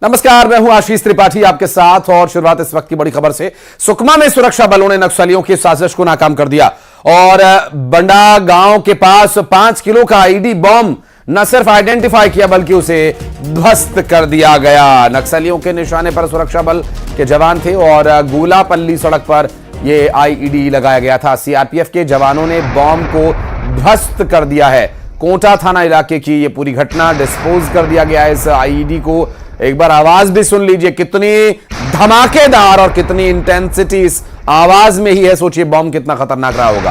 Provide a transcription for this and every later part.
नमस्कार, मैं हूं आशीष त्रिपाठी आपके साथ और शुरुआत इस वक्त की बड़ी खबर से। सुकमा में सुरक्षा बलों ने नक्सलियों की साजिश को नाकाम कर दिया और बंडा गांव के पास 5 किलो का आईडी बॉम्ब न सिर्फ आइडेंटिफाई किया बल्कि उसे ध्वस्त कर दिया गया। नक्सलियों के निशाने पर सुरक्षा बल के जवान थे और गुलापल्ली सड़क पर यह आईईडी लगाया गया था। सीआरपीएफ के जवानों ने बॉम्ब को ध्वस्त कर दिया है। कोटा थाना इलाके की यह पूरी घटना, डिस्पोज कर दिया गया है इस आईईडी को। एक बार आवाज भी सुन लीजिए, कितनी धमाकेदार और कितनी इंटेंसिटी इस आवाज में ही है। सोचिए बॉम्ब कितना खतरनाक रहा होगा।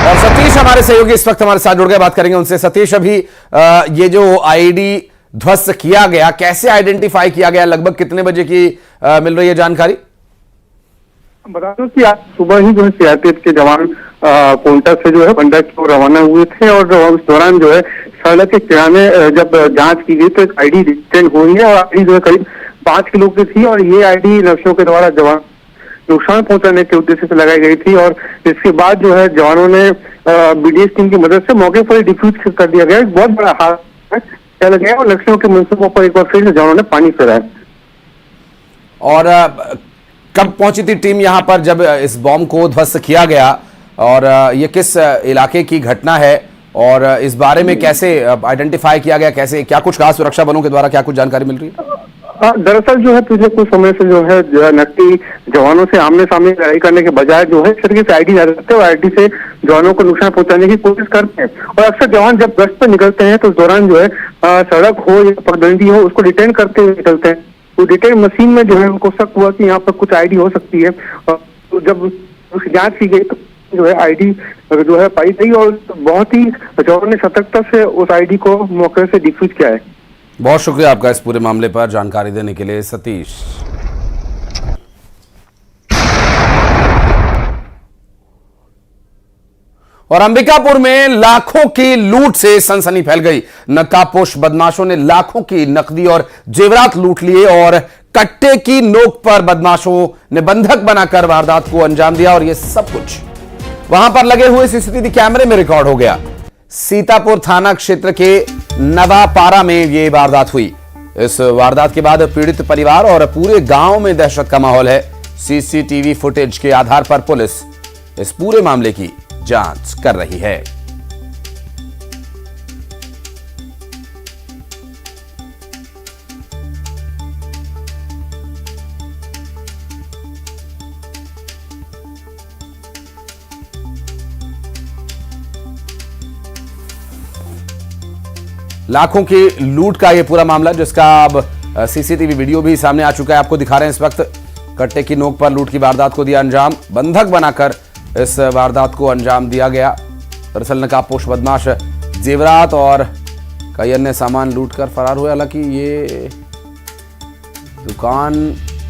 और सतीश हमारे सहयोगी इस वक्त हमारे साथ जुड़ गए, बात करेंगे उनसे। सतीश, अभी ये जो आईडी ध्वस्त किया गया, कैसे आइडेंटिफाई किया गया, लगभग कितने बजे की मिल रही है जानकारी? बता दो कि आज सुबह ही जो है सीआरपीएफ के जवान कोंटा से जो है बंडा की ओर रवाना हुए थे और उस दौरान जो है सड़क के किनारे जब जांच की गई तो एक आईडी डिटेक्ट हुई है और आईडी जो है करीब 5 किलो की थी और ये आईडी नक्सलियों के द्वारा जवान नुकसान पहुंचाने के उद्देश्य से लगाई गई थी। और इसके बाद जो है जवानों ने बीडीएस टीम की मदद से मौके पर डिफ्यूज कर दिया गया। एक बहुत बड़ा हादसा चल गया और नक्सलियों के मंसूबों पर एक बार फिर से जवानों ने पानी फेरा। और कब पहुंची थी टीम यहां पर जब इस बॉम्ब को ध्वस्त किया गया, और ये किस इलाके की घटना है और इस बारे में कैसे आइडेंटिफाई किया गया, कैसे क्या कुछ कहा सुरक्षा बलों के द्वारा, क्या कुछ जानकारी मिल रही है? दरअसल जो है पिछले कुछ समय से जो है नक्सली जवानों से आमने सामने लड़ाई करने के बजाय जो है इस तरीके से आईडी लगाते हैं और आईडी से जवानों को नुकसान पहुंचाने की कोशिश करते हैं। और अक्सर जवान जब गश्त पर निकलते हैं तो उस दौरान जो है सड़क हो या पगडंडी हो उसको डिटेन करते हुए निकलते हैं। तो डिटेन मशीन में जो है उनको शक हुआ कि यहाँ पर कुछ आईडी हो सकती है और तो जब उसकी जांच की गई तो जो है आईडी जो है पाई गई और बहुत ही जवानों ने सतर्कता से उस आईडी को मौके से डिफ्यूज किया है। बहुत शुक्रिया आपका इस पूरे मामले पर जानकारी देने के लिए सतीश। और अंबिकापुर में लाखों की लूट से सनसनी फैल गई। नकाबपोश बदमाशों ने लाखों की नकदी और जेवरात लूट लिए और कट्टे की नोक पर बदमाशों ने बंधक बनाकर वारदात को अंजाम दिया और यह सब कुछ वहां पर लगे हुए सीसीटीवी कैमरे में रिकॉर्ड हो गया। सीतापुर थाना क्षेत्र के नवापारा में यह वारदात हुई। इस वारदात के बाद पीड़ित परिवार और पूरे गांव में दहशत का माहौल है। सीसीटीवी फुटेज के आधार पर पुलिस इस पूरे मामले की जांच कर रही है। लाखों की लूट का यह पूरा मामला, जिसका अब सीसीटीवी वीडियो भी सामने आ चुका है, आपको दिखा रहे हैं इस वक्त। कट्टे की नोक पर लूट की वारदात को दिया अंजाम, बंधक बनाकर इस वारदात को अंजाम दिया गया। दरअसल नकाबपोश बदमाश जेवरात और कई अन्य सामान लूटकर फरार हुए। हालांकि ये दुकान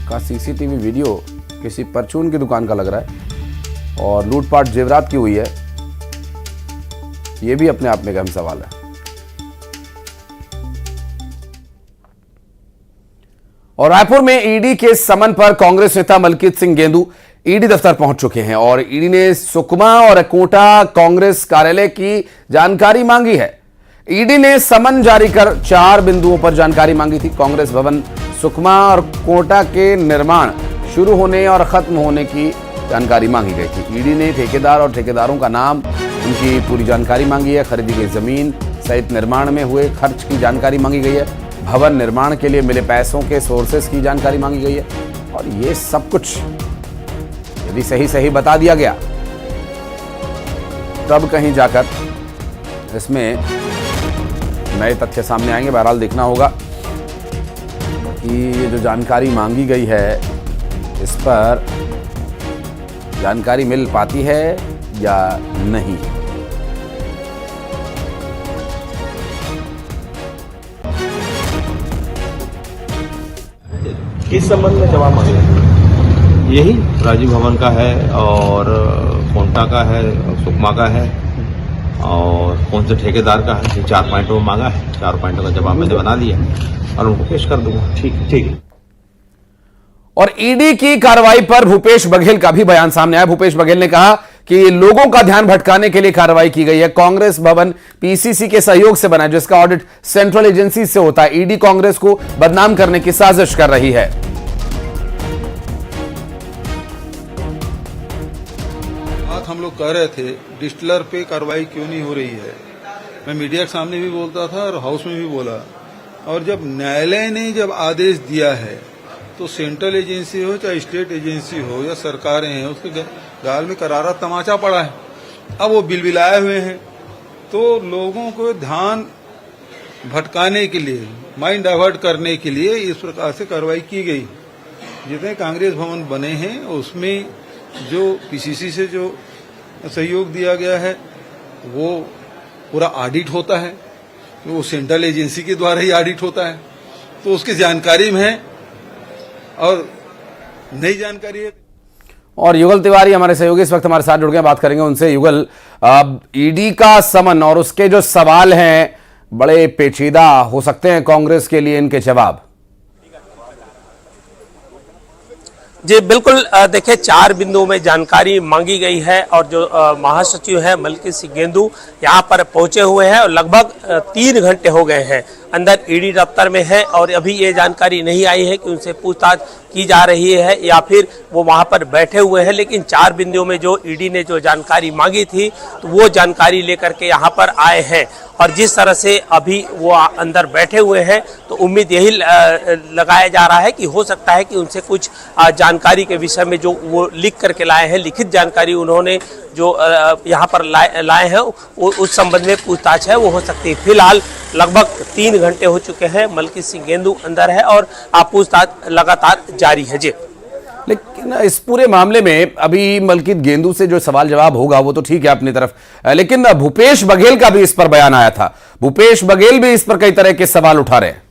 का सीसीटीवी वीडियो किसी परचून की दुकान का लग रहा है और लूटपाट जेवरात की हुई है, ये भी अपने आप में अहम सवाल है। और रायपुर में ईडी के समन पर कांग्रेस नेता मलकीत सिंह गेंदू ईडी दफ्तर पहुंच चुके हैं और ईडी ने सुकमा और कोटा कांग्रेस कार्यालय की जानकारी मांगी है। ईडी ने समन जारी कर 4 बिंदुओं पर जानकारी मांगी थी। कांग्रेस भवन सुकमा और कोटा के निर्माण शुरू होने और खत्म होने की जानकारी मांगी गई थी। ईडी ने ठेकेदार और ठेकेदारों का नाम, उनकी पूरी जानकारी मांगी है। खरीदी गई जमीन सहित निर्माण में हुए खर्च की जानकारी मांगी गई है। भवन निर्माण के लिए मिले पैसों के सोर्सेस की जानकारी मांगी गई है। और ये सब कुछ यदि सही बता दिया गया तब कहीं जाकर इसमें नए तथ्य सामने आएंगे। बहरहाल देखना होगा कि ये जो जानकारी मांगी गई है इस पर जानकारी मिल पाती है या नहीं। किस संबंध में जवाब मांगे? यही राजीव भवन का है और कोंटा का है और सुकमा का है और कौन से ठेकेदार का है। 4 पॉइंटों में मांगा है, 4 पॉइंटों का जवाब मैंने बना दिया और उनको पेश कर दूंगा। ठीक। और ईडी की कार्रवाई पर भूपेश बघेल का भी बयान सामने आया। भूपेश बघेल ने कहा कि लोगों का ध्यान भटकाने के लिए कार्रवाई की गई है। कांग्रेस भवन पीसीसी के सहयोग से बना है, जिसका ऑडिट सेंट्रल एजेंसी से होता है। ईडी कांग्रेस को बदनाम करने की साजिश कर रही है। बात हम लोग कह रहे थे डिस्टिलर पे कार्रवाई क्यों नहीं हो रही है। मैं मीडिया के सामने भी बोलता था और हाउस में भी बोला, और जब न्यायालय ने जब आदेश दिया है तो सेंट्रल एजेंसी हो चाहे स्टेट एजेंसी हो या सरकारें हैं, उसके गाल में करारा तमाचा पड़ा है। अब वो बिलबिलाए हुए हैं, तो लोगों को ध्यान भटकाने के लिए, माइंड डाइवर्ट करने के लिए इस प्रकार से कार्रवाई की गई। जितने कांग्रेस भवन बने हैं उसमें जो पीसीसी से जो सहयोग दिया गया है वो पूरा ऑडिट होता है, वो सेंट्रल एजेंसी के द्वारा ही ऑडिट होता है, तो उसकी जानकारी में है और नई जानकारी है। और युगल तिवारी हमारे सहयोगी इस वक्त हमारे साथ जुड़ गए, बात करेंगे उनसे। युगल, ईडी का समन और उसके जो सवाल हैं बड़े पेचीदा हो सकते हैं कांग्रेस के लिए, इनके जवाब। जी बिल्कुल, देखिए 4 बिंदुओं में जानकारी मांगी गई है और जो महासचिव है मलकी सिंह गेंदू यहाँ पर पहुंचे हुए हैं और लगभग 3 घंटे हो गए हैं अंदर ईडी दफ्तर में है, और अभी ये जानकारी नहीं आई है कि उनसे पूछताछ की जा रही है या फिर वो वहाँ पर बैठे हुए हैं। लेकिन 4 बिंदुओं में जो ईडी ने जो जानकारी मांगी थी तो वो जानकारी लेकर के यहाँ पर आए हैं, और जिस तरह से अभी वो अंदर बैठे हुए हैं तो उम्मीद यही लगाया जा रहा है कि हो सकता है कि उनसे कुछ जानकारी के विषय में जो वो लिख करके लाए हैं, लिखित जानकारी उन्होंने जो यहाँ पर लाए हैं उस संबंध में पूछताछ है वो हो सकती है। फिलहाल लगभग 3 घंटे हो चुके हैं, मलकी सिंह गेंदू अंदर है और पूछताछ लगातार जारी है। जी, लेकिन इस पूरे मामले में अभी मलकीत गेंदू से जो सवाल जवाब होगा वो तो ठीक है अपनी तरफ, लेकिन भूपेश बघेल का भी इस पर बयान आया था। भूपेश बघेल भी इस पर कई तरह के सवाल उठा रहे हैं।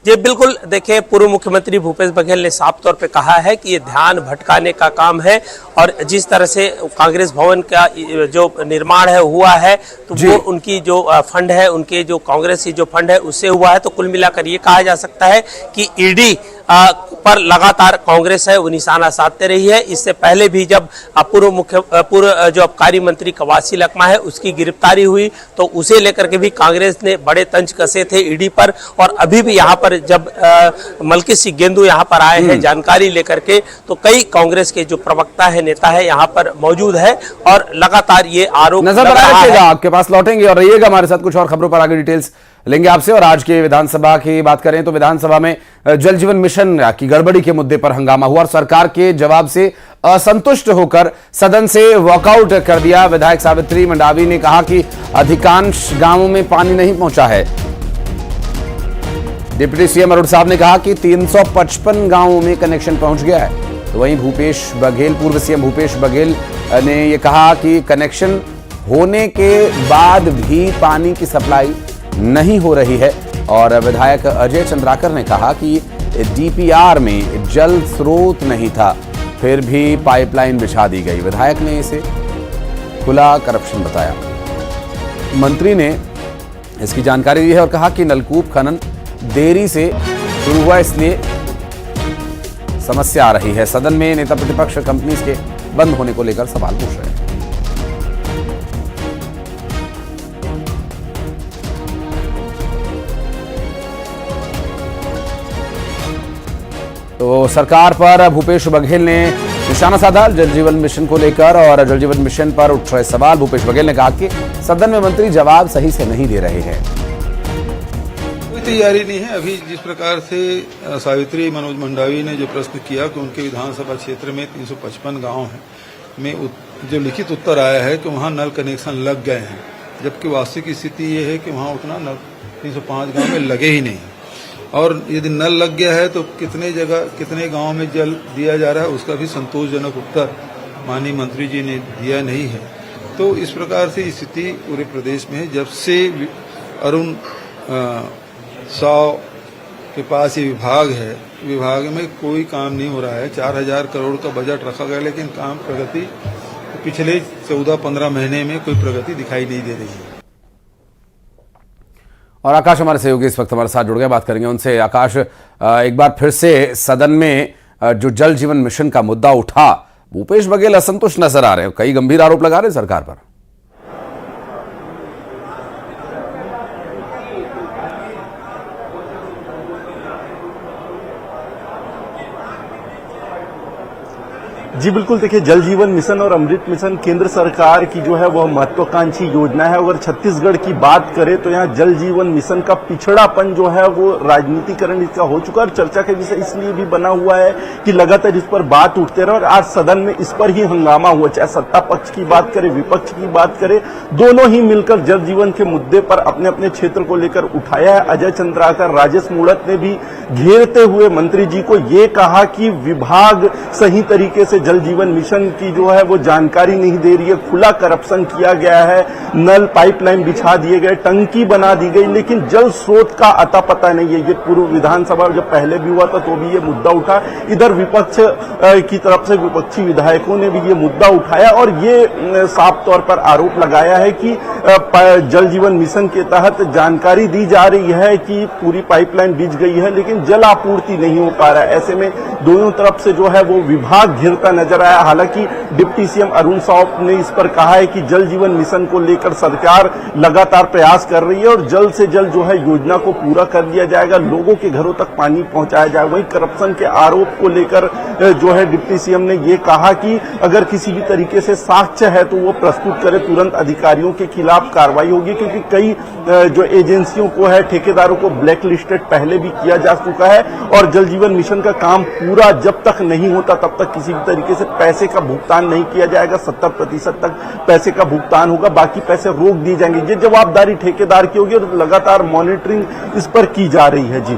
जी बिल्कुल, देखिए पूर्व मुख्यमंत्री भूपेश बघेल ने साफ तौर पे कहा है कि ये ध्यान भटकाने का काम है, और जिस तरह से कांग्रेस भवन का जो निर्माण है हुआ है तो वो उनकी जो फंड है, उनके जो कांग्रेस की जो फंड है उससे हुआ है। तो कुल मिलाकर ये कहा जा सकता है कि ईडी पर लगातार कांग्रेस है वो निशाना साधते रही है। इससे पहले भी जब पूर्व जो आबकारी मंत्री कवासी लखमा है उसकी गिरफ्तारी हुई तो उसे लेकर के भी कांग्रेस ने बड़े तंज कसे थे ईडी पर, और अभी भी यहाँ पर जब मलकी सिंह गेंदू यहाँ पर आए हैं जानकारी लेकर के तो कई कांग्रेस के जो प्रवक्ता है, नेता है यहाँ पर मौजूद है, और लगातार ये आरोप नजर रखिएगा। आपके पास लौटेंगे और रहिएगा हमारे साथ, कुछ और खबरों पर आगे डिटेल्स लेंगे आपसे। और आज के विधानसभा की बात करें तो विधानसभा में जल जीवन मिशन की गड़बड़ी के मुद्दे पर हंगामा हुआ और सरकार के जवाब से असंतुष्ट होकर सदन से वॉकआउट कर दिया। विधायक सावित्री मंडावी ने कहा कि अधिकांश गांवों में पानी नहीं पहुंचा है। डिप्टी सीएम अरुण साहब ने कहा कि 355 गांवों में कनेक्शन पहुंच गया है। तो वहीं भूपेश बघेल, पूर्व सीएम भूपेश बघेल ने यह कहा कि कनेक्शन होने के बाद भी पानी की सप्लाई नहीं हो रही है। और विधायक अजय चंद्राकर ने कहा कि डीपीआर में जल स्रोत नहीं था, फिर भी पाइपलाइन बिछा दी गई। विधायक ने इसे खुला करप्शन बताया। मंत्री ने इसकी जानकारी दी है और कहा कि नलकूप खनन देरी से शुरू हुआ, इसलिए समस्या आ रही है। सदन में नेता प्रतिपक्ष कंपनीज के बंद होने को लेकर सवाल पूछ रहे हैं। तो सरकार पर भूपेश बघेल ने निशाना साधा जल जीवन मिशन को लेकर, और जल जीवन मिशन पर उठ रहे सवाल। भूपेश बघेल ने कहा कि सदन में मंत्री जवाब सही से नहीं दे रहे हैं। कोई तैयारी नहीं है अभी। जिस प्रकार से सावित्री मनोज मंडावी ने जो प्रश्न किया कि उनके विधानसभा क्षेत्र में 355 गांव हैं में जो लिखित उत्तर आया है कि वहां नल कनेक्शन लग गए हैं, जबकि वास्तविक स्थिति ये है कि वहां उतना नल 305 गांव में लगे ही नहीं। और यदि नल लग गया है तो कितने जगह कितने गांव में जल दिया जा रहा है उसका भी संतोषजनक उत्तर माननीय मंत्री जी ने दिया नहीं है। तो इस प्रकार से स्थिति पूरे प्रदेश में है। जब से अरुण साव के पास ये विभाग है, विभाग में कोई काम नहीं हो रहा है। 4000 करोड़ का बजट रखा गया, लेकिन काम प्रगति पिछले 14-15 महीने में कोई प्रगति दिखाई नहीं दे रही है। और आकाश हमारे सहयोगी इस वक्त हमारे साथ जुड़ गए, बात करेंगे उनसे। आकाश, एक बार फिर से सदन में जो जल जीवन मिशन का मुद्दा उठा भूपेश बघेल असंतुष्ट नजर आ रहे हैं, कई गंभीर आरोप लगा रहे हैं सरकार पर। जी बिल्कुल, देखिए जल जीवन मिशन और अमृत मिशन केंद्र सरकार की जो है वह महत्वाकांक्षी योजना है। अगर छत्तीसगढ़ की बात करें तो यहाँ जल जीवन मिशन का पिछड़ापन जो है वो राजनीतिकरण इसका हो चुका है और चर्चा का विषय इसलिए भी बना हुआ है कि लगातार इस पर बात उठते रहे और आज सदन में इस पर ही हंगामा हुआ। चाहे सत्ता पक्ष की बात करें, विपक्ष की बात करें, दोनों ही मिलकर जल जीवन के मुद्दे पर अपने अपने क्षेत्र को लेकर उठाया है। अजय चंद्राकर, राजेश मूणत ने भी घेरते हुए मंत्री जी को ये कहा कि विभाग सही तरीके से जल जीवन मिशन की जो है वो जानकारी नहीं दे रही है, खुला करप्शन किया गया है, नल पाइपलाइन बिछा दिए गए, टंकी बना दी गई, लेकिन जल स्रोत का अता पता नहीं है। ये पूर्व विधानसभा जब पहले भी हुआ था तो भी ये मुद्दा उठा। इधर विपक्ष की तरफ से विपक्षी विधायकों ने भी ये मुद्दा उठाया और ये साफ तौर पर आरोप लगाया है कि जल जीवन मिशन के तहत जानकारी दी जा रही है कि पूरी पाइपलाइन बिछ गई है, लेकिन जल आपूर्ति नहीं हो पा रहा है। ऐसे में दोनों तरफ से जो है वो विभाग घिरता नजर आया। हालांकि डिप्टी सीएम अरुण साव ने इस पर कहा है कि जल जीवन मिशन को लेकर सरकार लगातार प्रयास कर रही है और जल्द से जल्द जो है योजना को पूरा कर लिया जाएगा, लोगों के घरों तक पानी पहुंचाया जाएगा। वहीं करप्शन के आरोप को लेकर जो है डिप्टी सीएम ने ये कहा कि अगर किसी भी तरीके से साक्ष्य है तो वो प्रस्तुत करे, तुरंत अधिकारियों के खिलाफ कार्रवाई होगी, क्योंकि कई जो एजेंसियों को है, ठेकेदारों को ब्लैक लिस्टेड पहले भी किया जा चुका है और जल जीवन मिशन का काम पूरा जब तक नहीं होता तब तक किसी भी तरीके से पैसे का भुगतान नहीं किया जाएगा। 70% तक पैसे का भुगतान होगा, बाकी पैसे रोक दिए जाएंगे। ये जवाबदारी ठेकेदार की होगी और लगातार मॉनिटरिंग इस पर की जा रही है। जी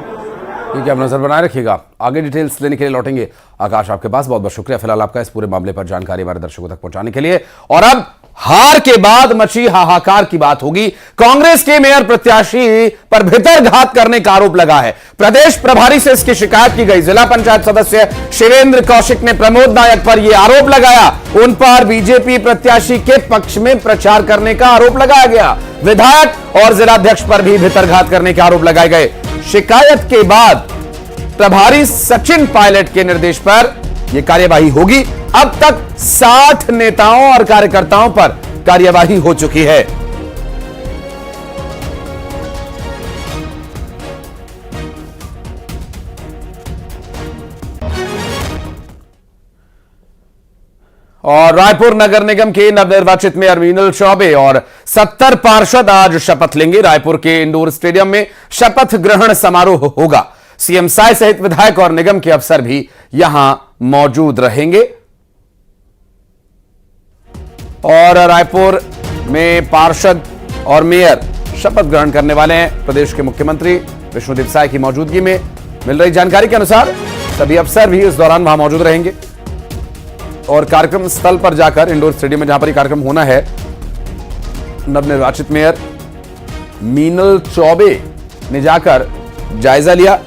ठीक है, आप नजर बनाए रखिएगा। आगे डिटेल्स लेने के लिए लौटेंगे। आकाश, आपके पास बहुत बहुत शुक्रिया फिलहाल आपका इस पूरे मामले पर जानकारी हमारे दर्शकों तक पहुंचाने के लिए। और अब हार के बाद मची हाहाकार की बात होगी। कांग्रेस के मेयर प्रत्याशी पर भितरघात करने का आरोप लगा है। प्रदेश प्रभारी से इसकी शिकायत की गई। जिला पंचायत सदस्य शिवेंद्र कौशिक ने प्रमोद नायक पर यह आरोप लगाया। उन पर बीजेपी प्रत्याशी के पक्ष में प्रचार करने का आरोप लगाया गया। विधायक और जिलाध्यक्ष पर भी भितरघात करने के आरोप लगाए गए। शिकायत के बाद प्रभारी सचिन पायलट के निर्देश पर यह कार्यवाही होगी। अब तक 60 नेताओं और कार्यकर्ताओं पर कार्यवाही हो चुकी है। और रायपुर नगर निगम के नवनिर्वाचित मेयर मीनल चौबे और 70 पार्षद आज शपथ लेंगे। रायपुर के इंडोर स्टेडियम में शपथ ग्रहण समारोह होगा। सीएम साय सहित विधायक और निगम के अफसर भी यहां मौजूद रहेंगे। और रायपुर में पार्षद और मेयर शपथ ग्रहण करने वाले हैं। प्रदेश के मुख्यमंत्री विष्णुदेव साय की मौजूदगी में मिल रही जानकारी के अनुसार सभी अफसर भी इस दौरान वहां मौजूद रहेंगे और कार्यक्रम स्थल पर जाकर, इंडोर स्टेडियम में जहां पर यह कार्यक्रम होना है, नवनिर्वाचित मेयर मीनल चौबे ने जाकर जायजा लिया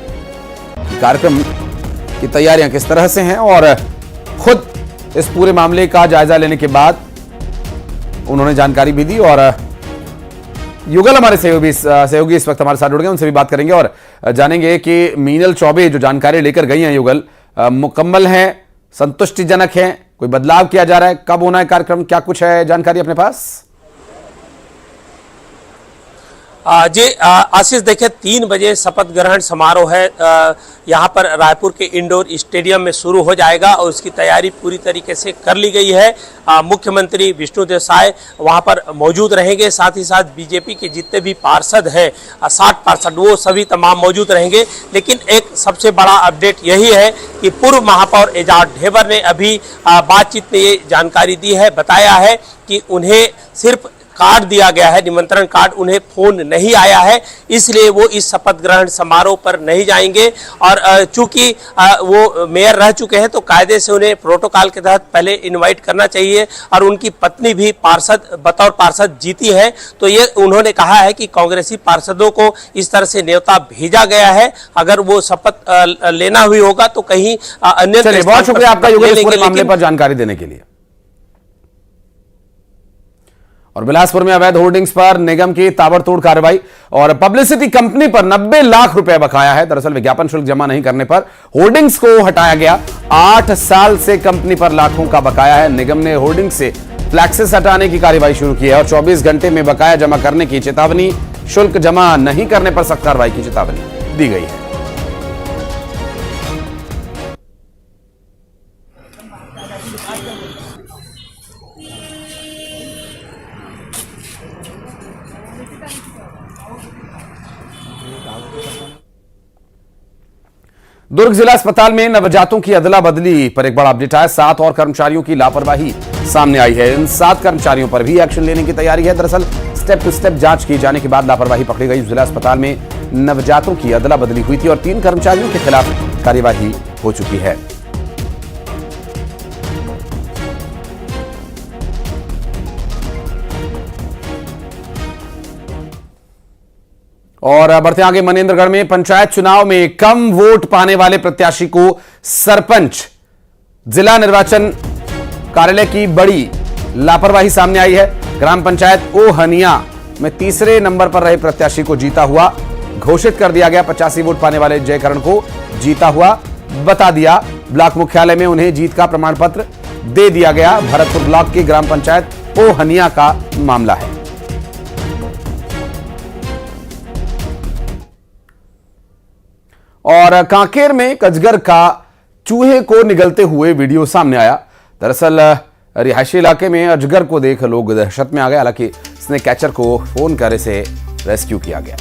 कार्यक्रम की तैयारियां किस तरह से हैं और खुद इस पूरे मामले का जायजा लेने के बाद उन्होंने जानकारी भी दी। और युगल हमारे सहयोगी इस वक्त हमारे साथ जुड़ गए, उनसे भी बात करेंगे और जानेंगे कि मीनल चौबे जो जानकारी लेकर गई हैं युगल, मुकम्मल हैं, संतुष्टिजनक हैं, कोई बदलाव किया जा रहा है, कब होना है कार्यक्रम, क्या कुछ है जानकारी अपने पास? जी आशीष, देखिए 3 बजे शपथ ग्रहण समारोह है। यहाँ पर रायपुर के इंडोर स्टेडियम में शुरू हो जाएगा और उसकी तैयारी पूरी तरीके से कर ली गई है। मुख्यमंत्री विष्णुदेव साय वहाँ पर मौजूद रहेंगे। साथ ही साथ बीजेपी के जितने भी पार्षद हैं, 60 पार्षद, वो सभी तमाम मौजूद रहेंगे। लेकिन एक सबसे बड़ा अपडेट यही है कि पूर्व महापौर एजाज ढेबर ने अभी बातचीत में ये जानकारी दी है, बताया है कि उन्हें सिर्फ कार्ड दिया गया है, निमंत्रण कार्ड, उन्हें फोन नहीं आया है, इसलिए वो इस शपथ ग्रहण समारोह पर नहीं जाएंगे। और चूंकि वो मेयर रह चुके हैं तो कायदे से उन्हें प्रोटोकॉल के तहत पहले इनवाइट करना चाहिए और उनकी पत्नी भी पार्षद, बतौर पार्षद जीती है। तो ये उन्होंने कहा है कि कांग्रेसी पार्षदों को इस तरह से न्योता भेजा गया है, अगर वो शपथ लेना हुई होगा तो कहीं अन्य। बहुत शुक्रिया आपका युगल इस पूरे मामले पर जानकारी देने के लिए। और बिलासपुर में अवैध होर्डिंग्स पर निगम की ताबड़तोड़ कार्रवाई और पब्लिसिटी कंपनी पर 90 लाख रुपए बकाया है। दरअसल विज्ञापन शुल्क जमा नहीं करने पर होर्डिंग्स को हटाया गया। 8 साल से कंपनी पर लाखों का बकाया है। निगम ने होर्डिंग से फ्लैक्सेस हटाने की कार्रवाई शुरू की है और 24 घंटे में बकाया जमा करने की चेतावनी, शुल्क जमा नहीं करने पर सख्त कार्रवाई की चेतावनी दी गई है। दुर्ग जिला अस्पताल में नवजातों की अदला बदली पर एक बड़ा अपडेट आया। 7 और कर्मचारियों की लापरवाही सामने आई है। इन 7 कर्मचारियों पर भी एक्शन लेने की तैयारी है। दरअसल स्टेप टू स्टेप जांच की जाने के बाद लापरवाही पकड़ी गई। जिला अस्पताल में नवजातों की अदला बदली हुई थी और 3 कर्मचारियों के खिलाफ कार्यवाही हो चुकी है। और बढ़ते आगे, मनेंद्रगढ़ में पंचायत चुनाव में कम वोट पाने वाले प्रत्याशी को सरपंच। जिला निर्वाचन कार्यालय की बड़ी लापरवाही सामने आई है। ग्राम पंचायत ओहनिया में तीसरे नंबर पर रहे प्रत्याशी को जीता हुआ घोषित कर दिया गया। 85 वोट पाने वाले जयकरण को जीता हुआ बता दिया। ब्लॉक मुख्यालय में उन्हें जीत का प्रमाण पत्र दे दिया गया। भरतपुर ब्लॉक की ग्राम पंचायत ओहनिया का मामला है। और कांकेर में कजगर का चूहे को निगलते हुए वीडियो सामने आया। दरअसल रिहायशी इलाके में अजगर को देख लोग दहशत में आ गए। हालांकि स्नेक कैचर को फोन कर इसे रेस्क्यू किया गया।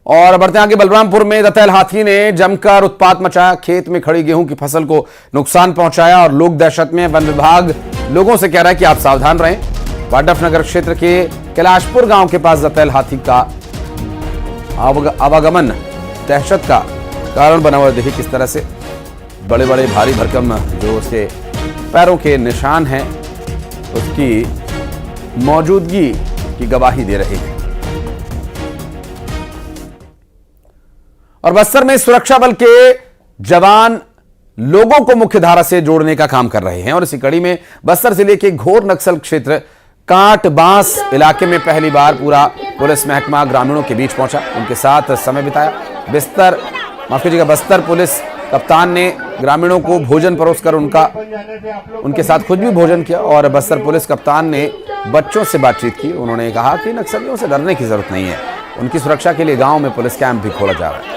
और बढ़ते आगे, बलरामपुर में दंतैल हाथी ने जमकर उत्पात मचाया। खेत में खड़ी गेहूं की फसल को नुकसान पहुंचाया और लोग दहशत में। वन विभाग लोगों से कह रहा है कि आप सावधान रहें। वाड्रफनगर क्षेत्र के कैलाशपुर गांव के पास दंतैल हाथी का आवागमन दहशत का कारण बना हुआ। देखिए किस तरह से बड़े बड़े भारी भरकम जो उसके पैरों के निशान हैं उसकी मौजूदगी की गवाही दे रहे हैं। और बस्तर में सुरक्षा बल के जवान लोगों को मुख्यधारा से जोड़ने का काम कर रहे हैं और इसी कड़ी में बस्तर जिले के घोर नक्सल क्षेत्र काट बांस इलाके में पहली बार पूरा पुलिस महकमा ग्रामीणों के बीच पहुंचा, उनके साथ समय बिताया। बस्तर पुलिस कप्तान ने ग्रामीणों को भोजन परोसकर उनके साथ खुद भी भोजन किया और बस्तर पुलिस कप्तान ने बच्चों से बातचीत की। उन्होंने कहा कि नक्सलियों से डरने की जरूरत नहीं है। उनकी सुरक्षा के लिए गांव में पुलिस कैंप भी खोला जा रहा है।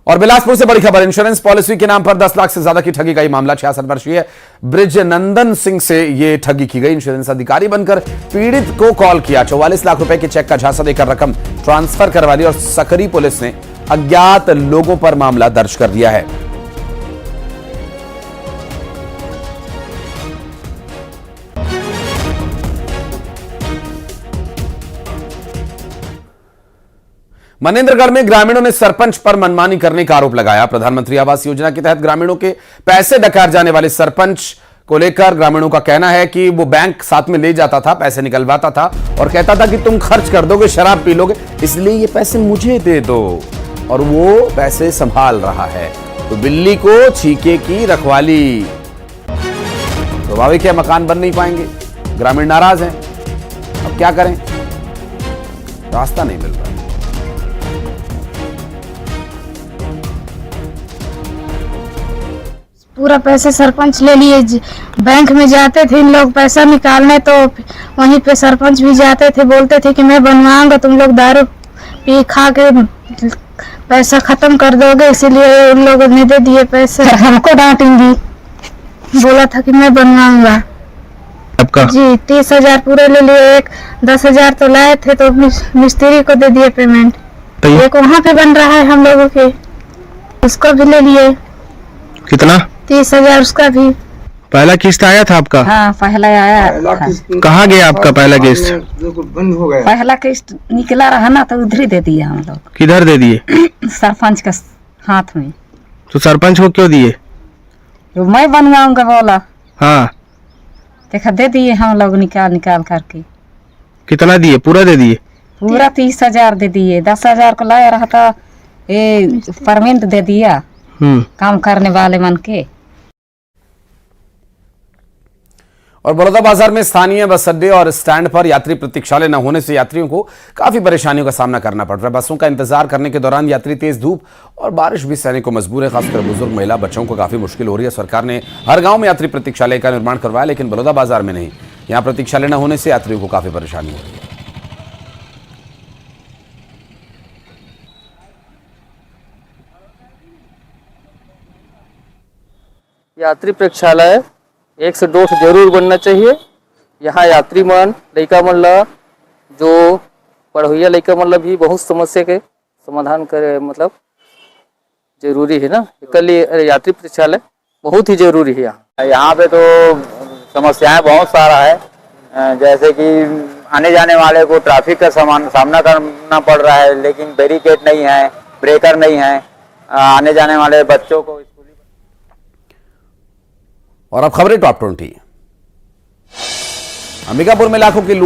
और बिलासपुर से बड़ी खबर, इंश्योरेंस पॉलिसी के नाम पर 10 लाख से ज्यादा की ठगी का ये मामला। 66 वर्षीय ब्रिज नंदन सिंह से ये ठगी की गई। इंश्योरेंस अधिकारी बनकर पीड़ित को कॉल किया, 44 लाख रुपए के चेक का झांसा देकर रकम ट्रांसफर करवा ली और सकरी पुलिस ने अज्ञात लोगों पर मामला दर्ज कर दिया है। मनेंद्रगढ़ में ग्रामीणों ने सरपंच पर मनमानी करने का आरोप लगाया। प्रधानमंत्री आवास योजना के तहत ग्रामीणों के पैसे डकार जाने वाले सरपंच को लेकर ग्रामीणों का कहना है कि वो बैंक साथ में ले जाता था, पैसे निकलवाता था और कहता था कि तुम खर्च कर दोगे, शराब पी लोगे, इसलिए ये पैसे मुझे दे दो, और वो पैसे संभाल रहा है। तो बिल्ली को छीके की रखवाली। स्वाभाविक है मकान बन नहीं पाएंगे, ग्रामीण नाराज हैं। अब क्या करें, रास्ता नहीं मिल रहा। पूरा पैसे सरपंच ले लिए। बैंक में जाते थे इन लोग पैसा निकालने, तो वहीं पे सरपंच भी जाते थे, बोलते थे कि मैं बनवाऊंगा, तुम लोग दारू पी खा के पैसा खत्म कर दोगे, इसीलिए उन लोगों ने दे दिए पैसे। हमको डांटेंगी, बोला था कि मैं बनवाऊंगा। आपका जी 30,000 पूरे ले लिए। 10,000 तो लाए थे तो मिस्त्री को दे दिए पेमेंट। तो एक वहाँ पे बन रहा है हम लोगों के, उसको भी ले लिए। कितना? 30,000 उसका भी। पहला किस्त आया था आपका? हाँ पहला आया। कहाँ गया आपका पहला किस्त? बंद हो गया। पहला किस्त निकला रहा ना तो उधर ही दे दिया हम लोग। किधर दे दिए? सरपंच के हाथ में। तो सरपंच को क्यों दिए? तो मैं बनवाऊंगा बोला, हाँ, देखा दे दिए हम लोग निकाल करके। कितना दिए? पूरा दे दिए? पूरा 30,000 दे दिए। 10,000 को लाया रहा था, ये परमेंट दे दिया काम करने वाले मन के। और बड़ौदा बाजार में स्थानीय बस अड्डे और स्टैंड पर यात्री प्रतीक्षालय न होने से यात्रियों को काफी परेशानियों का सामना करना पड़ रहा है। बसों का इंतजार करने के दौरान यात्री तेज धूप और बारिश भी सहने को मजबूर है। खासकर बुजुर्ग, महिला, बच्चों को काफी मुश्किल हो रही है। सरकार ने हर गांव में यात्री प्रतीक्षालय का निर्माण करवाया, लेकिन बड़ौदा बाजार में नहीं। यहां प्रतीक्षालय न होने से यात्रियों को काफी परेशानी हो रही है। यात्री प्रतीक्षालय 1 से 2 जरूर बनना चाहिए। यहाँ यात्री मन, लड़का मन ला, जो पढ़ोइया लड़का मन ला भी बहुत समस्या के समाधान करे, मतलब जरूरी है ना। इसके लिए यात्री प्रतीक्षालय बहुत ही जरूरी है। यहाँ पे तो समस्याएं बहुत सारा है, जैसे कि आने जाने वाले को ट्रैफिक का सामना करना पड़ रहा है, लेकिन बैरिकेड नहीं है, ब्रेकर नहीं है। आने जाने वाले बच्चों को और अब खबरें टॉप 20। अंबिकापुर में लाखों की लूट